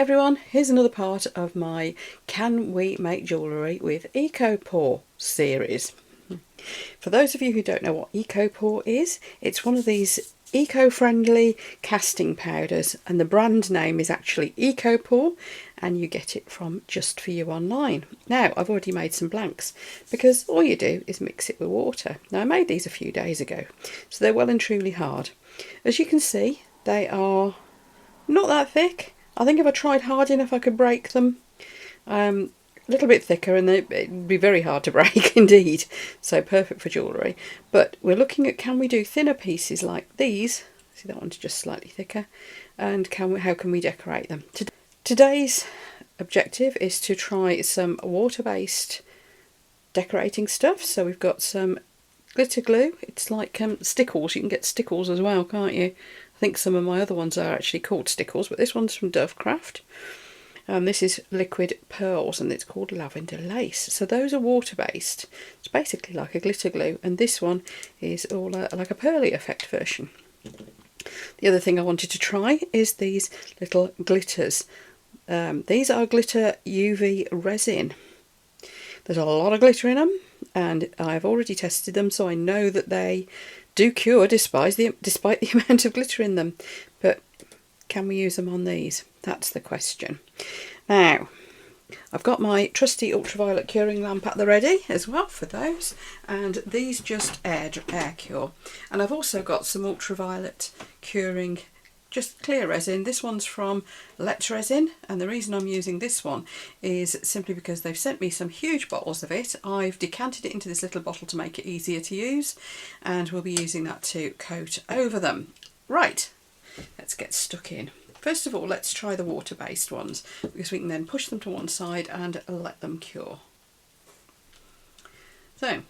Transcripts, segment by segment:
Everyone, here's another part of my Can We Make Jewellery with Eco-Pour series. For those of you who don't know what Eco-Pour is, it's one of these eco-friendly casting powders, and the brand name is actually Eco-Pour, and you get it from Just For You online. Now, I've already made some blanks because all you do is mix it with water. Now, I made these a few days ago, so they're well and truly hard. As you can see, they are not that thick. I think if I tried hard enough I could break them. A little bit thicker, and it'd be very hard to break indeed. So perfect for jewellery. But we're looking at, can we do thinner pieces like these? See, that one's just slightly thicker. And how can we decorate them? Today's objective is to try some water-based decorating stuff. So we've got some glitter glue. It's like stickles. You can get stickles as well, can't you? I think some of my other ones are actually called stickles, but this one's from Dovecraft. This is liquid pearls, and it's called lavender lace. So those are water-based. It's basically like a glitter glue, and this one is all like a pearly effect version. The other thing I wanted to try is these little glitters. These are glitter UV resin. There's a lot of glitter in them, and I've already tested them, so I know that they do cure despite the amount of glitter in them. But can we use them on these? That's the question. Now, I've got my trusty ultraviolet curing lamp at the ready as well for those, and these just air cure. And I've also got some ultraviolet curing just clear resin. This one's from Let's Resin, and the reason I'm using this one is simply because they've sent me some huge bottles of it. I've decanted it into this little bottle to make it easier to use, and we'll be using that to coat over them. Right, let's get stuck in. First of all, let's try the water-based ones, because we can then push them to one side and let them cure. So,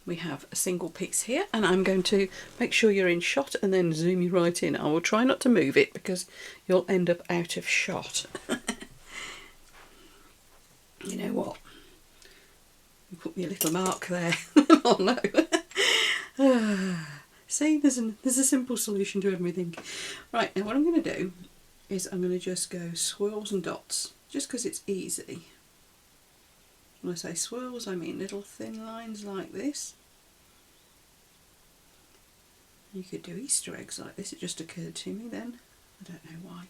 we have a single piece here, and I'm going to make sure you're in shot and then zoom you right in. I will try not to move it because you'll end up out of shot. You know what? You put me a little mark there. Oh no. See, there's a simple solution to everything. Right, now what I'm going to do is I'm going to just go swirls and dots, just because it's easy. When I say swirls, I mean little thin lines like this. You could do Easter eggs like this. It just occurred to me then. I don't know why.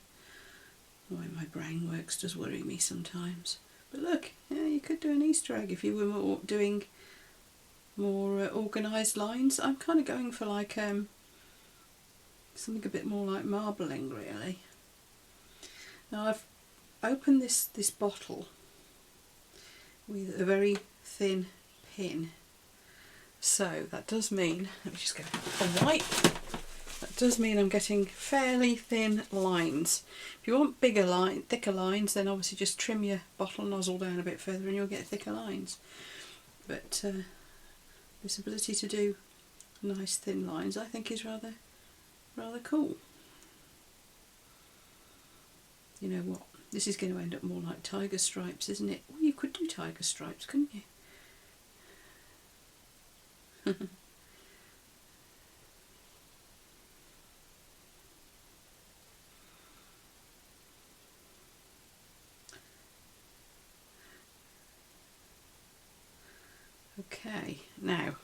The way my brain works does worry me sometimes. But look, yeah, you could do an Easter egg if you were doing more organised lines. I'm kind of going for like something a bit more like marbling, really. Now I've opened this bottle with a very thin pin, so that does mean, let me just go a wipe, that does mean I'm getting fairly thin lines. If you want thicker lines, then obviously just trim your bottle nozzle down a bit further and you'll get thicker lines. But this ability to do nice thin lines I think is rather cool. You know what? This is going to end up more like tiger stripes, isn't it? Well, you could do tiger stripes, couldn't you? Okay, now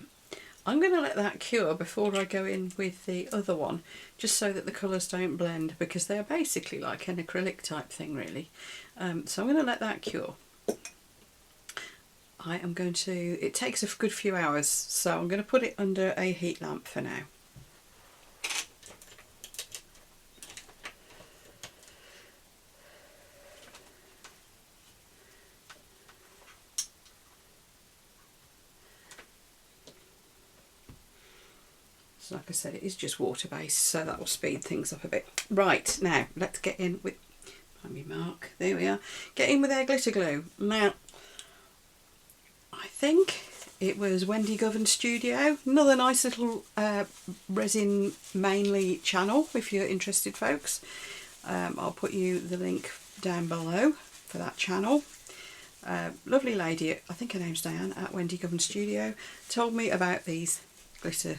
I'm going to let that cure before I go in with the other one, just so that the colours don't blend, because they're basically like an acrylic type thing really. So I'm going to let that cure. I am going to, it takes a good few hours, so I'm going to put it under a heat lamp for now. So like I said, it is just water based, so that will speed things up a bit. Right, now let's get in with, find me mark, there we are, get in with our glitter glue. Now, I think it was Wendy Govan Studio, another nice little resin mainly channel if you're interested, folks. I'll put you the link down below for that channel. Lovely lady, I think her name's Diane, at Wendy Govan Studio, told me about these glitter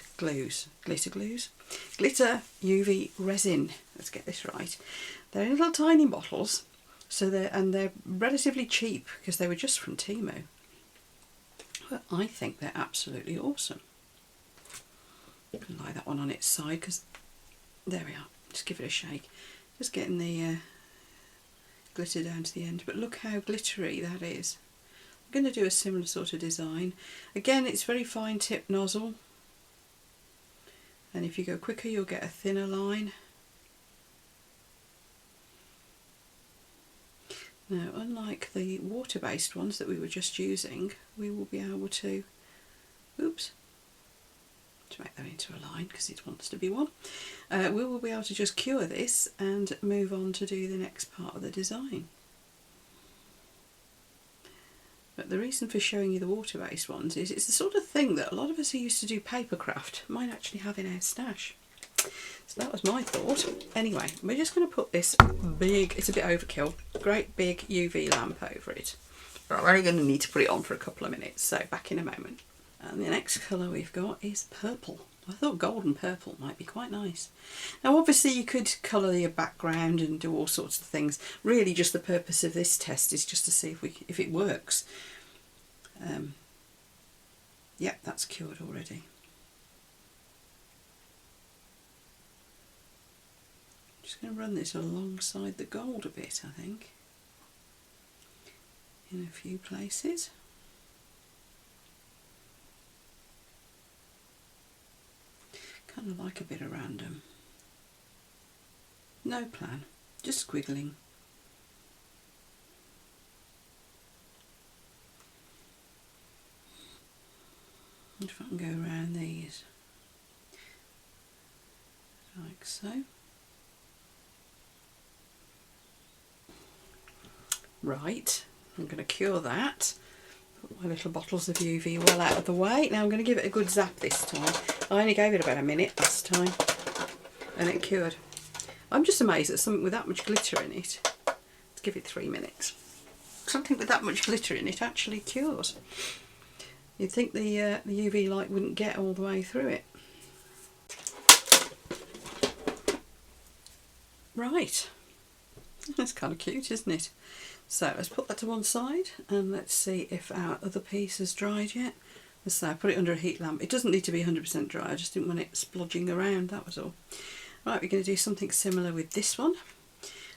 UV resin. Let's get this right. They're in little tiny bottles, So they're relatively cheap because they were just from Temu. But I think they're absolutely awesome. You can lie that one on its side because there we are. Just give it a shake. Just getting the glitter down to the end. But look how glittery that is. I'm going to do a similar sort of design. Again, it's very fine tip nozzle. And if you go quicker, you'll get a thinner line. Now, unlike the water-based ones that we were just using, we will be able to, oops, to make that into a line because it wants to be one, we will be able to just cure this and move on to do the next part of the design. But the reason for showing you the water-based ones is it's the sort of thing that a lot of us who used to do paper craft might actually have in our stash. So that was my thought. Anyway, we're just going to put this big, it's a bit overkill, great big UV lamp over it. But we're only going to need to put it on for a couple of minutes, so back in a moment. And the next colour we've got is purple. I thought gold and purple might be quite nice. Now obviously you could colour your background and do all sorts of things. Really just the purpose of this test is just to see if it works. Yep, that's cured already. Just going to run this alongside the gold a bit, I think, in a few places. Kind of like a bit of random. No plan, just squiggling. And if I can go around these, like so. Right, I'm going to cure that. Put my little bottles of UV well out of the way. Now I'm going to give it a good zap this time. I only gave it about a minute last time and it cured. I'm just amazed that something with that much glitter in it, let's give it 3 minutes, something with that much glitter in it actually cures. You'd think the UV light wouldn't get all the way through it. Right, that's kind of cute, isn't it? So let's put that to one side and let's see if our other piece has dried yet. So I put it under a heat lamp. It doesn't need to be 100% dry, I just didn't want it splodging around, that was all. Right, we're going to do something similar with this one.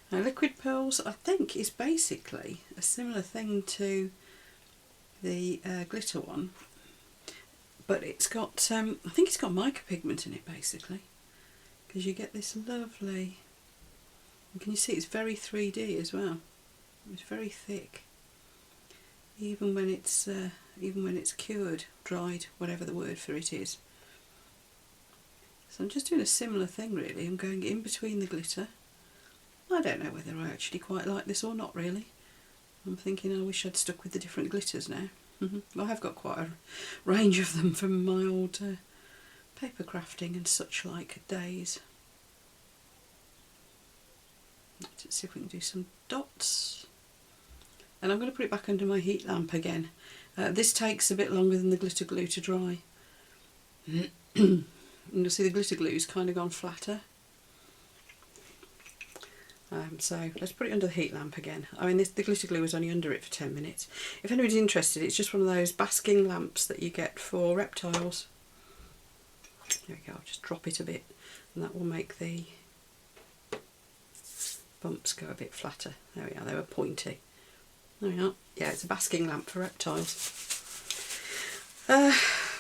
Now liquid pearls I think is basically a similar thing to the glitter one, but it's got, I think it's got micropigment in it basically, because you get this lovely, can you see it's very 3D as well. It's very thick, even when it's cured, dried, whatever the word for it is. So I'm just doing a similar thing really. I'm going in between the glitter. I don't know whether I actually quite like this or not really. I'm thinking I wish I'd stuck with the different glitters now. I have got quite a range of them from my old paper crafting and such like days. Let's see if we can do some dots. And I'm going to put it back under my heat lamp again. This takes a bit longer than the glitter glue to dry. And you'll see the glitter glue's kind of gone flatter. So let's put it under the heat lamp again. I mean, the glitter glue was only under it for 10 minutes. If anybody's interested, it's just one of those basking lamps that you get for reptiles. There we go, I'll just drop it a bit and that will make the bumps go a bit flatter. There we are, they were pointy. There we are. Yeah, it's a basking lamp for reptiles.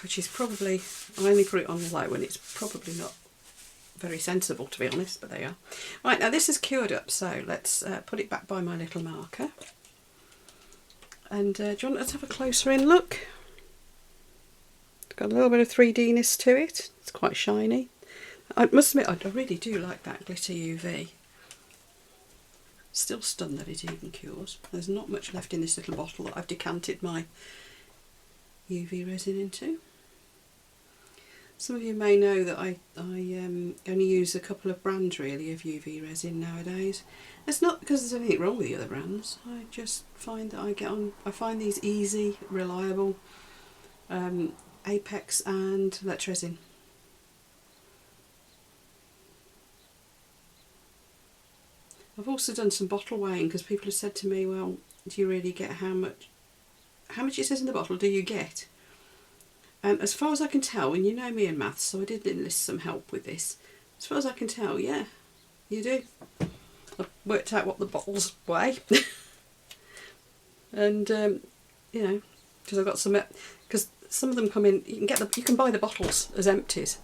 Which is probably, I only put it on the light when it's probably not very sensible to be honest, but there you are. Right, now this is cured up, so let's put it back by my little marker. And do you want us to have a closer in look? It's got a little bit of 3D-ness to it. It's quite shiny. I must admit, I really do like that glitter UV. Still stunned that it even cures. There's not much left in this little bottle that I've decanted my UV resin into. Some of you may know that I only use a couple of brands really of UV resin nowadays. It's not because there's anything wrong with the other brands. I just find that I find these easy, reliable, Apex and Let's Resin. I've also done some bottle weighing because people have said to me, well, do you really get how much it says in the bottle do you get? And as far as I can tell, and you know me in maths, so I did enlist some help with this. As far as I can tell, yeah, you do. I've worked out what the bottles weigh. And, you know, because I've got some, because some of them come in, you can buy the bottles as empties.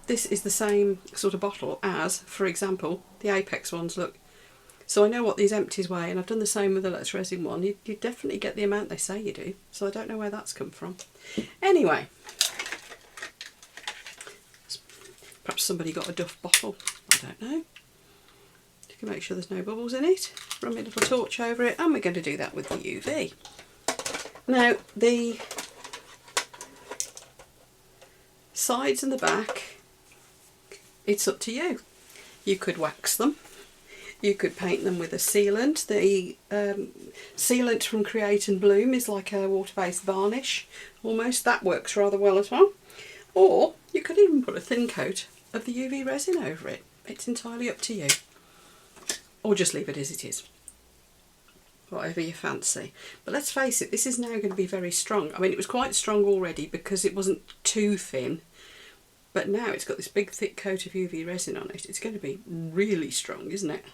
This is the same sort of bottle as, for example, the Apex ones, look. So I know what these empties weigh, and I've done the same with the Let's Resin one. You definitely get the amount they say you do, so I don't know where that's come from. Anyway, perhaps somebody got a Duff bottle, I don't know. You can make sure there's no bubbles in it. Run my little torch over it, and we're going to do that with the UV. Now, the sides and the back, it's up to you. You could wax them. You could paint them with a sealant. The sealant from Create and Bloom is like a water-based varnish almost. That works rather well as well. Or you could even put a thin coat of the UV resin over it. It's entirely up to you. Or just leave it as it is. Whatever you fancy. But let's face it, this is now going to be very strong. I mean, it was quite strong already because it wasn't too thin. But now it's got this big thick coat of UV resin on it. It's going to be really strong, isn't it?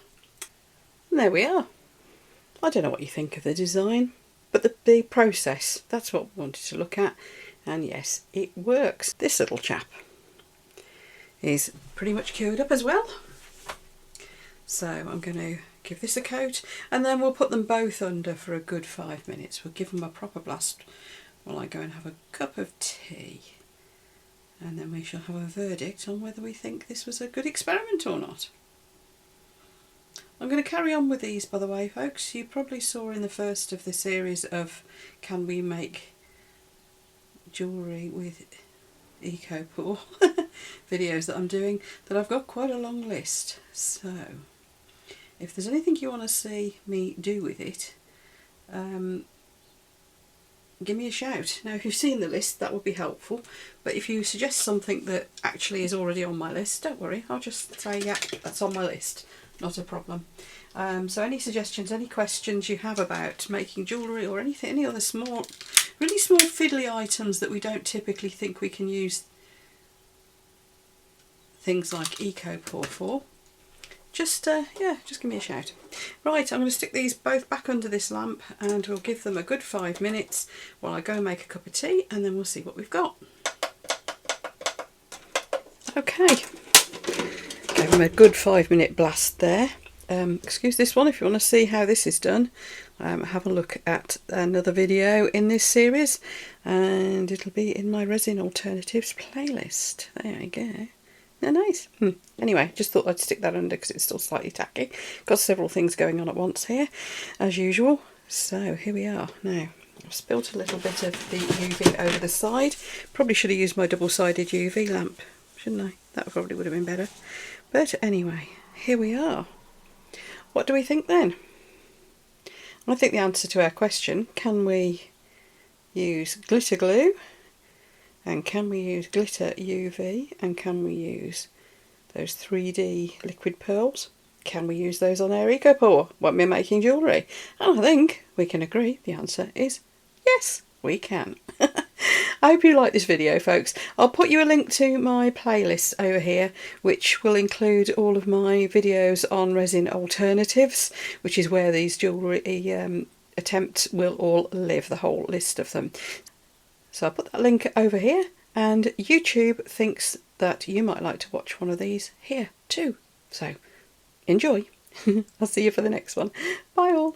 And there we are. I don't know what you think of the design, but the process, that's what we wanted to look at. And yes, it works. This little chap is pretty much cured up as well. So I'm going to give this a coat, and then we'll put them both under for a good 5 minutes. We'll give them a proper blast while I go and have a cup of tea. And then we shall have a verdict on whether we think this was a good experiment or not. I'm going to carry on with these, by the way, folks. You probably saw in the first of the series of Can We Make Jewellery with Eco-Pore videos that I'm doing, that I've got quite a long list. So if there's anything you want to see me do with it, give me a shout. Now, if you've seen the list, that would be helpful. But if you suggest something that actually is already on my list, don't worry. I'll just say, yeah, that's on my list. Not a problem. So any suggestions, any questions you have about making jewellery or anything, any other small, really small fiddly items that we don't typically think we can use things like Eco-Pore for, just just give me a shout. Right, I'm going to stick these both back under this lamp, and we'll give them a good 5 minutes while I go and make a cup of tea, and then we'll see what we've got. Okay, gave them a good 5 minute blast there. Excuse this one if you want to see how this is done. Have a look at another video in this series, and it'll be in my Resin Alternatives playlist. There you go. They're nice. Anyway, just thought I'd stick that under because it's still slightly tacky. Got several things going on at once here, as usual. So here we are. Now, I've spilt a little bit of the UV over the side. Probably should have used my double-sided UV lamp, shouldn't I? That probably would have been better. But anyway, here we are. What do we think then? I think the answer to our question, can we use glitter glue? And can we use glitter UV? And can we use those 3D liquid pearls? Can we use those on our Eco-Pore when we're making jewellery? And I think we can agree the answer is yes, we can. I hope you like this video, folks. I'll put you a link to my playlist over here, which will include all of my videos on resin alternatives, which is where these jewellery attempts will all live, the whole list of them. So I'll put that link over here, and YouTube thinks that you might like to watch one of these here too. So enjoy. I'll see you for the next one. Bye all.